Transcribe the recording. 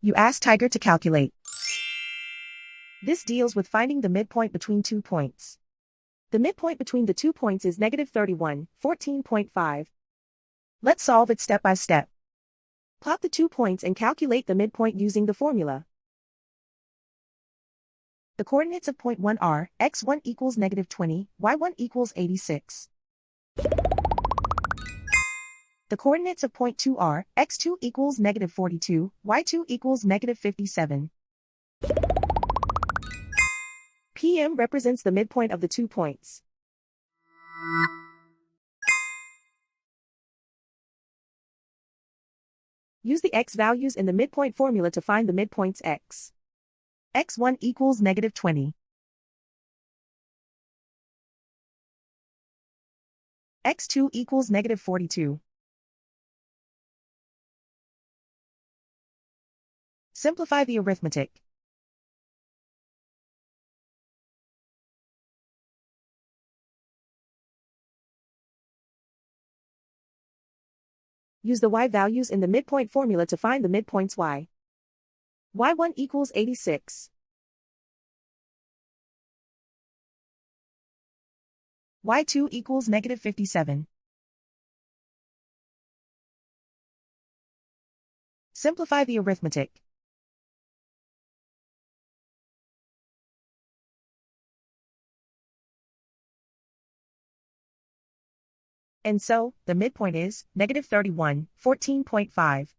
You ask Tiger to calculate. This deals with finding the midpoint between 2 points. The midpoint between the 2 points is -31, 14.5. Let's solve it step by step. Plot the 2 points and calculate the midpoint using the formula. The coordinates of point 1 are x1 equals -20, y1 equals 86. The coordinates of point 2 are x2 equals -42, y2 equals -57. PM represents the midpoint of the 2 points. Use the x values in the midpoint formula to find the midpoints x. x1 equals -20. x2 equals -42. Simplify the arithmetic. Use the y values in the midpoint formula to find the midpoints y. y1 equals 86. y2 equals -57. Simplify the arithmetic. And so, the midpoint is -31, 14.5.